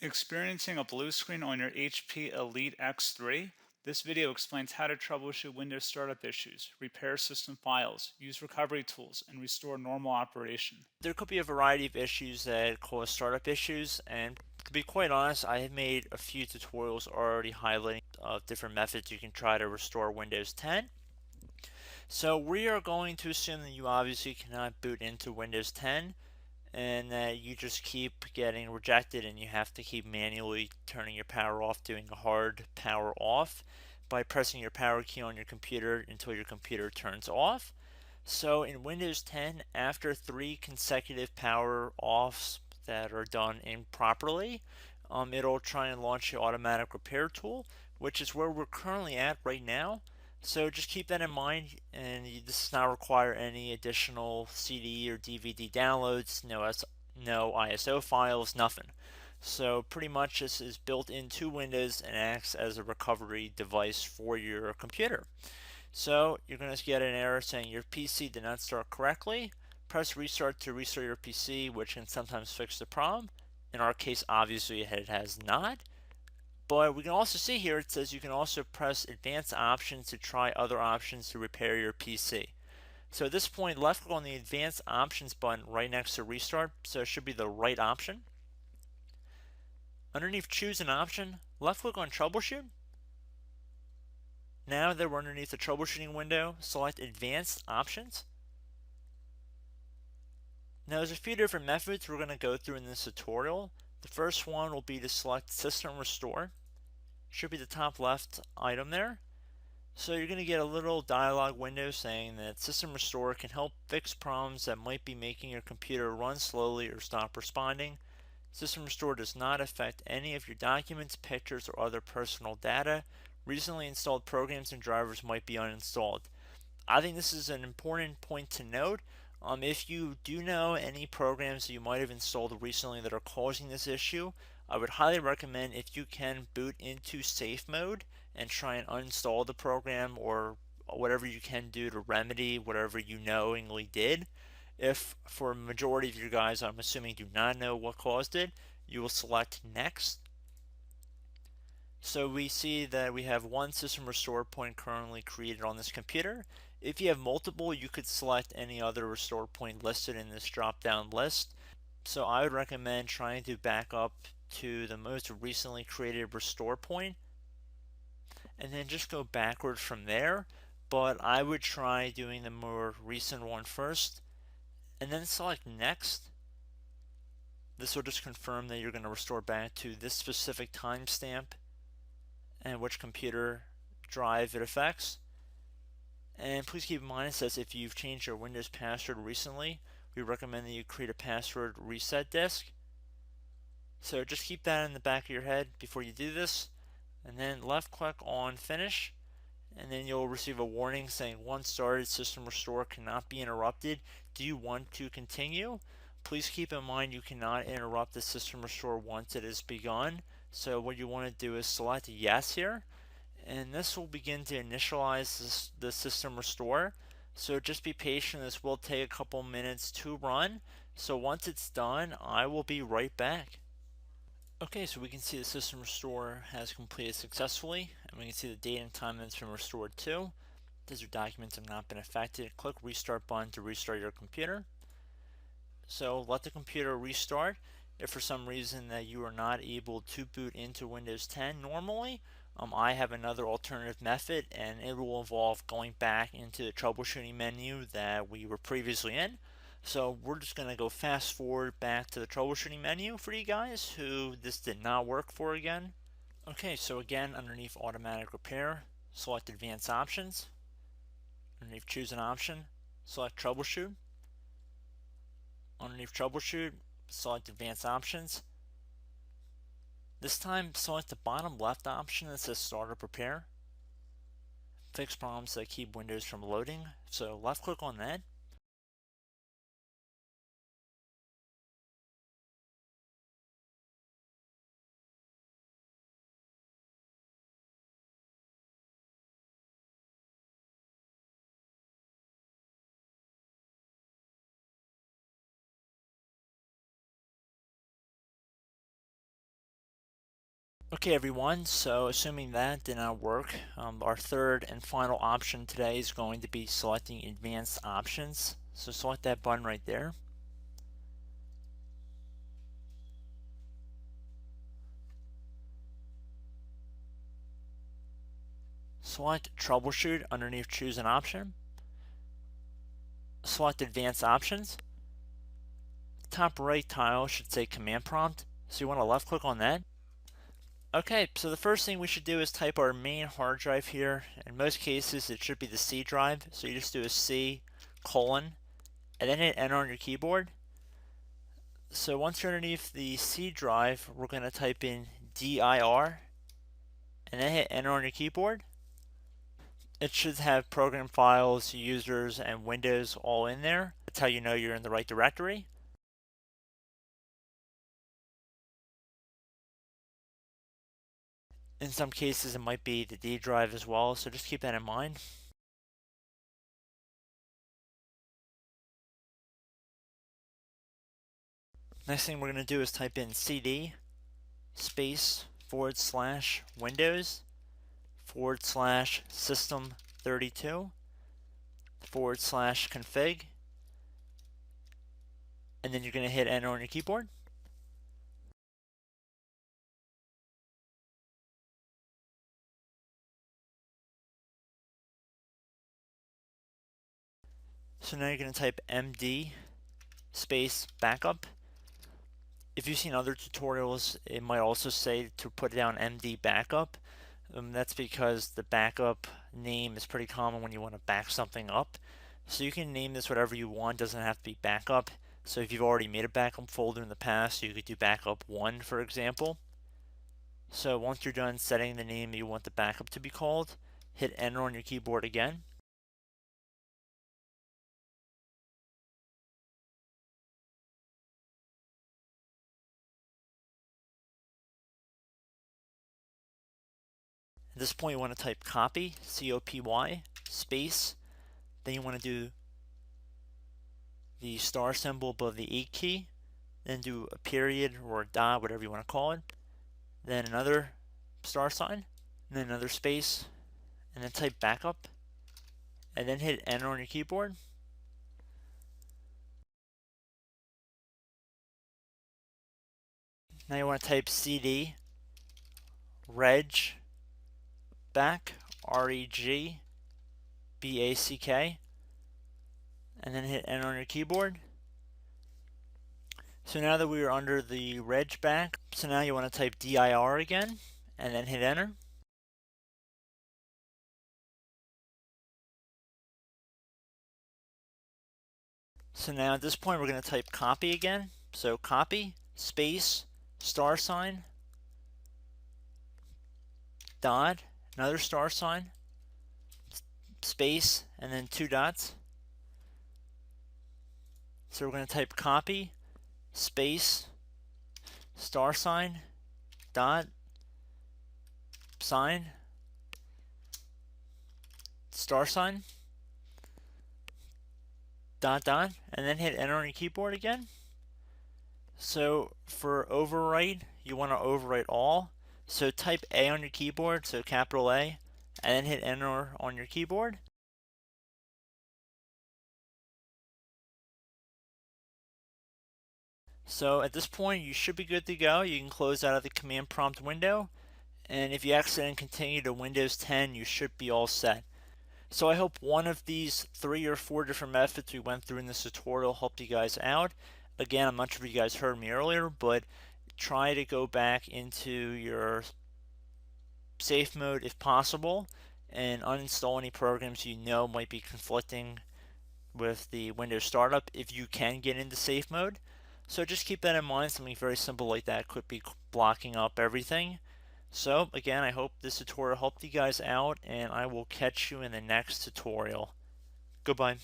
Experiencing a blue screen on your HP Elite X3? This video explains how to troubleshoot Windows startup issues, repair system files, use recovery tools, and restore normal operation. There could be a variety of issues that cause startup issues, and to be quite honest, I have made a few tutorials already highlighting different methods you can try to restore Windows 10. So we are going to assume that you obviously cannot boot into Windows 10 and that you just keep getting rejected and you have to keep manually turning your power off, doing a hard power off by pressing your power key on your computer until your computer turns off. So in Windows 10, after 3 consecutive power offs that are done improperly, it'll try and launch the automatic repair tool, which is where we're currently at right now. So just keep that in mind, and this does not require any additional CD or DVD downloads, no ISO files, nothing. So pretty much this is built into Windows and acts as a recovery device for your computer. So you're going to get an error saying your PC did not start correctly. Press restart to restart your PC, which can sometimes fix the problem. In our case, obviously it has not. But we can also see here it says you can also press advanced options to try other options to repair your PC. So at this point, left click on the advanced options button right next to restart, so it should be the right option. Underneath choose an option, left click on troubleshoot. Now that we're underneath the troubleshooting window, select advanced options. Now there's a few different methods we're going to go through in this tutorial. The first one will be to select system restore. Should be the top left item there. So you're going to get a little dialog window saying that System Restore can help fix problems that might be making your computer run slowly or stop responding. System Restore does not affect any of your documents, pictures, or other personal data. Recently installed programs and drivers might be uninstalled. I think this is an important point to note. If you do know any programs that you might have installed recently that are causing this issue, I would highly recommend if you can boot into safe mode and try and uninstall the program or whatever you can do to remedy whatever you knowingly did. If for a majority of you guys, I'm assuming do not know what caused it, you will select next. So we see that we have one system restore point currently created on this computer. If you have multiple, you could select any other restore point listed in this drop down list. So I would recommend trying to back up to the most recently created restore point and then just go backwards from there. But I would try doing the more recent one first and then select next. This will just confirm that you're going to restore back to this specific timestamp and which computer drive it affects. And please keep in mind it says if you've changed your Windows password recently, we recommend that you create a password reset disk. So just keep that in the back of your head before you do this, and then left click on finish, and then you'll receive a warning saying once started, system restore cannot be interrupted. Do you want to continue? Please keep in mind you cannot interrupt the system restore once it has begun. So what you want to do is select yes here, and this will begin to initialize the system restore. So just be patient, this will take a couple minutes to run. So once it's done, I will be right back. Okay, so we can see the system restore has completed successfully, and we can see the date and time that it's been restored to. These your documents have not been affected. Click restart button to restart your computer. So let the computer restart. If for some reason that you are not able to boot into Windows 10 normally, I have another alternative method, and it will involve going back into the troubleshooting menu that we were previously in. So we're just going to go fast forward back to the troubleshooting menu for you guys who this did not work for again. Okay, so again, underneath automatic repair, select advanced options. Underneath choose an option, select troubleshoot. Underneath troubleshoot, select advanced options. This time, select the bottom left option that says startup repair. Fix problems that keep Windows from loading. So left click on that. Okay everyone, so assuming that did not work, our third and final option today is going to be selecting advanced options. So select that button right there. Select troubleshoot underneath choose an option. Select advanced options. Top right tile should say command prompt, so you want to left click on that. Okay, so the first thing we should do is type our main hard drive here. In most cases it should be the C drive, so you just do a C colon and then hit enter on your keyboard. So once you're underneath the C drive, we're going to type in dir and then hit enter on your keyboard. It should have program files, users, and Windows all in there. That's how you know you're in the right directory. In some cases, it might be the D drive as well, so just keep that in mind. Next thing we're going to do is type in cd space / Windows / system 32 / config, and then you're going to hit enter on your keyboard. So now you're going to type md space backup. If you've seen other tutorials, it might also say to put down md backup. That's because the backup name is pretty common when you want to back something up. So you can name this whatever you want, doesn't have to be backup. So if you've already made a backup folder in the past, you could do backup 1, for example. So once you're done setting the name you want the backup to be called, hit enter on your keyboard again. At this point you want to type copy, C-O-P-Y, space, then you want to do the star symbol above the 8 key, then do a period or a dot, whatever you want to call it, then another star sign, and then another space, and then type backup, and then hit enter on your keyboard. Now you want to type cd reg back, REG BACK, and then hit enter on your keyboard. So now that we are under the reg back, so now you want to type dir again, and then hit enter. So now at this point we're going to type copy again. So copy, space, star sign, dot, another star sign, space, and then 2 dots. So we're going to type copy, space, star sign, dot, sign, star sign, dot, dot, and then hit enter on your keyboard again. So for overwrite, you want to overwrite all. So type A on your keyboard, so capital A, and then hit enter on your keyboard. So at this point, you should be good to go. You can close out of the command prompt window. And if you accidentally continue to Windows 10, you should be all set. So I hope one of these 3 or 4 different methods we went through in this tutorial helped you guys out. Again, I'm not sure if you guys heard me earlier, but try to go back into your safe mode if possible and uninstall any programs you know might be conflicting with the Windows startup if you can get into safe mode. So just keep that in mind. Something very simple like that could be blocking up everything. So again, I hope this tutorial helped you guys out, and I will catch you in the next tutorial. Goodbye.